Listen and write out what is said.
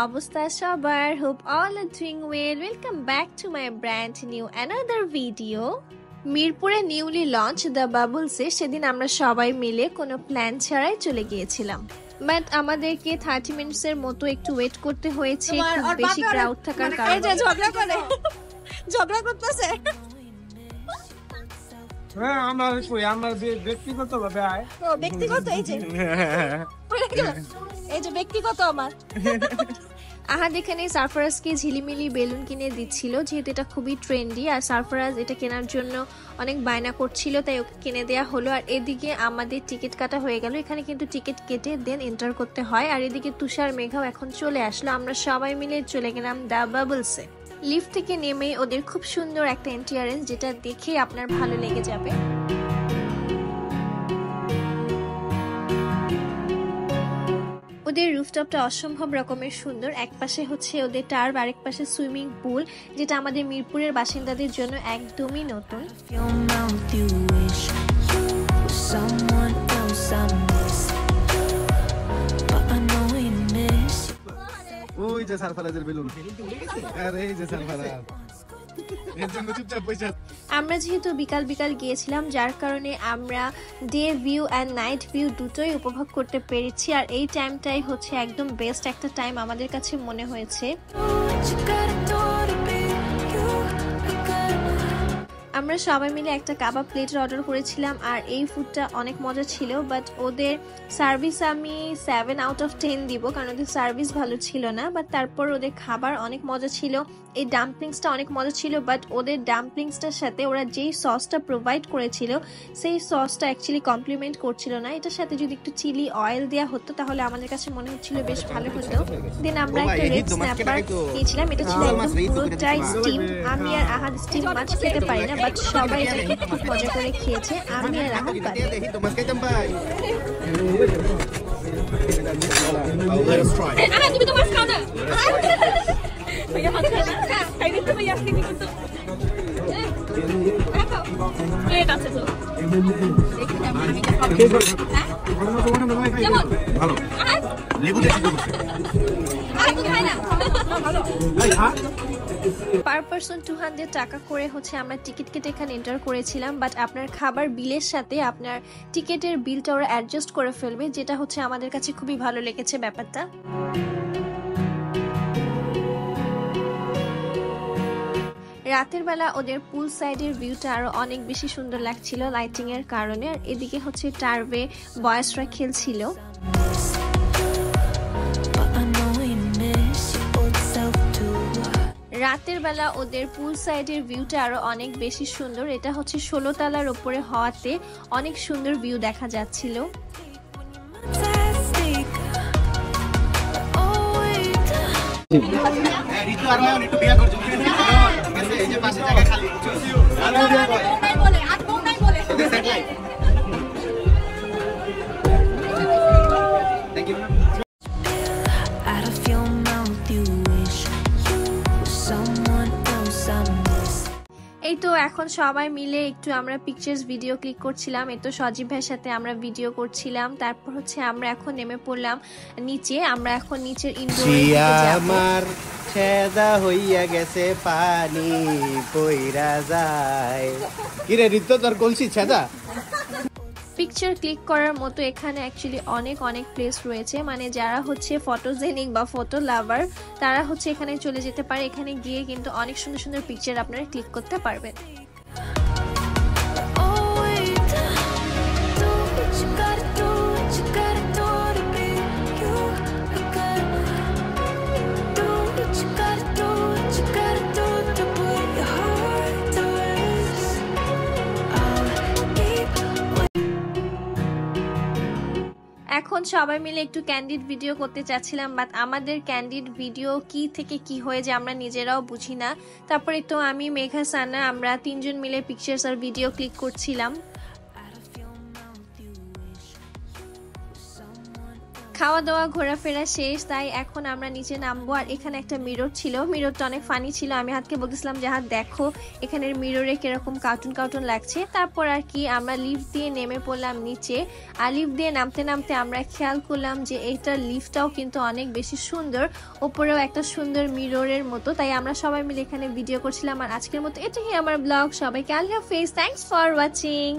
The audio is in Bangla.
অবস্থা সবার? Hope all are doing well. Welcome back to my brand new another video. মিরপুরে নিউলি লঞ্চ দ্য বাবলসে সেদিন আমরা সবাই মিলে কোনো প্ল্যান ছাড়াই চলে গিয়েছিলাম, বাট আমাদেরকে 30 মিনিটসের মতো একটু ওয়েট করতে হয়েছে খুব বেশি ক্রাউড থাকার কারণে। ঝগড়া করতেছে। হ্যাঁ, আমার ব্যক্তিগত ভাবে ব্যক্তিগত এই যে ব্যক্তিগত আমার আহাদ এখানে সারফারাজকে ঝিলিমিলি বেলুন কিনে দিচ্ছিল, যেহেতু এটা খুবই ট্রেন্ডি আর সারফারাজ এটা কেনার জন্য অনেক বায়না করছিল, তাই ওকে কিনে দেওয়া হলো। আর এদিকে আমাদের টিকিট কাটা হয়ে গেল, এখানে কিন্তু টিকিট কেটে দেন এন্টার করতে হয়। আর এদিকে তুষার মেঘাও এখন চলে আসলো, আমরা সবাই মিলে চলে গেলাম দ্য বাবলসে। লিফট থেকে নেমে ওদের খুব সুন্দর একটা এন্ট্রান্স, যেটা দেখে আপনার ভালো লেগে যাবে। ওদের রুফটপটা অসম্ভব রকমের সুন্দর, এক পাশে হচ্ছে ওদের টার্ফ, আরেক পাশে সুইমিং পুল, যেটা আমাদের মিরপুরের বাসিন্দাদের জন্য একদমই নতুন। ওই যে সারফারাজের বেলুন, আরে এই যে সারফারাজ। আমরা যেহেতু বিকাল বিকাল গিয়েছিলাম, যার কারণে আমরা day view and night view দুটোই উপভোগ করতে পেরেছি। আর এই টাইমটাই হচ্ছে একদম বেস্ট একটা টাইম আমাদের কাছে মনে হয়েছে। আমরা সবাই মিলে একটা কাবাব প্লেটের অর্ডার করেছিলাম, আর এই ফুডটা অনেক মজা ছিল, বাট ওদের সার্ভিস আমি 7 আউট অফ 10 দিব, কারণ ওদের সার্ভিস ভালো ছিল না। বাট তারপর ওদের খাবার অনেক মজা ছিল। এই ডাম্পলিংসটা অনেক মজা ছিল, বাট ওদের ডাম্পলিংসটার সাথে ওরা যেই সসটা প্রোভাইড করেছিল সেই সসটা অ্যাকচুয়ালি কমপ্লিমেন্ট করছিল না। এটার সাথে যদি একটু চিলি অয়েল দেওয়া হতো তাহলে আমাদের কাছে মনে হচ্ছিল বেশ ভালো হতো। দেন আমরা একটা রেড স্ন্যাপার নিয়েছিলাম, এটা ছিল একদম পুরোটাই স্টিম। আমি আর আহাদ স্টিম মাছ খেতে পারি না, বাট সবাই এটাকে খুব মজা করে খেয়েছে, আমি আর আহাদ বাদ। তুমি তো মাছ খাও না। পার পারসন 200 টাকা করে হচ্ছে আমরা টিকিট কেটে এখানে এন্টার করেছিলাম, বাট আপনার খাবার বিলের সাথে আপনার টিকিটের বিলটা ওরা অ্যাডজাস্ট করে ফেলবে, যেটা হচ্ছে আমাদের কাছে খুবই ভালো লেগেছে ব্যাপারটা। রাতের বেলা ওদের পুল সাইডের ভিউটা আরো অনেক বেশি সুন্দর লাগছিল লাইটিং এর কারণে। আর এদিকে হচ্ছে টার্ভে বয়সরা খেলছিল। রাতের বেলা ওদের পুল সাইডের ভিউটা আরো অনেক বেশি সুন্দর, এটা হচ্ছে 16 তলার উপরে হওয়াতে অনেক সুন্দর ভিউ দেখা যাচ্ছিল। এই তো এখন সবাই মিলে একটু আমরা পিকচার্স ভিডিও ক্লিক করছিলাম। এই তো সজীব ভাইয়ের সাথে আমরা ভিডিও করছিলাম। তারপর হচ্ছে আমরা এখন নেমে পড়লাম নিচে। আমরা এখন নিচের ইনডোরে যাব। ছেদা হইয়া গেছে পানি কইরা যায়। কি রে ঋতু, তোর কলসি ছেদা? পিকচার ক্লিক করার মতো এখানে অ্যাকচুয়ালি অনেক প্লেস রয়েছে, মানে যারা হচ্ছে ফটোজেনিক বা ফটো লাভার তারা হচ্ছে এখানে চলে যেতে পারে। এখানে গিয়ে কিন্তু অনেক সুন্দর সুন্দর পিকচার আপনারা ক্লিক করতে পারবেন। এখন সবাই মিলে একটু ক্যান্ডিড ভিডিও করতে চাচ্ছিলাম, বাট আমাদের ক্যান্ডিড ভিডিও কি থেকে কি হয়ে যায় আমরা নিজেরাও বুঝি না। তারপরে তো আমি, মেঘা, সানা আমরা 3 জন মিলে পিকচার্স আর ভিডিও ক্লিক করছিলাম। খাওয়া দাওয়া ঘোরাফেরা শেষ, তাই এখন আমরা নিচে নামবো। আর এখানে একটা মিরর ছিল, মিররটা অনেক ফানি ছিল। আমি হাতকে বলতেছিলাম যে হাত দেখো এখানের মিররে কিরকম কার্টুন কার্টুন লাগছে। তারপর আর কি আমরা লিফট দিয়ে নেমে পড়লাম নিচে। আর লিফট দিয়ে নামতে নামতে আমরা খেয়াল করলাম যে এইটার লিফটটাও কিন্তু অনেক বেশি সুন্দর, ওপরেও একটা সুন্দর মিররের মতো। তাই আমরা সবাই মিলে এখানে ভিডিও করছিলাম। আর আজকের মতো এটাই আমার ব্লগ। সবাইকে আল্লাহ হাফেজ, থ্যাঙ্কস ফর ওয়াচিং।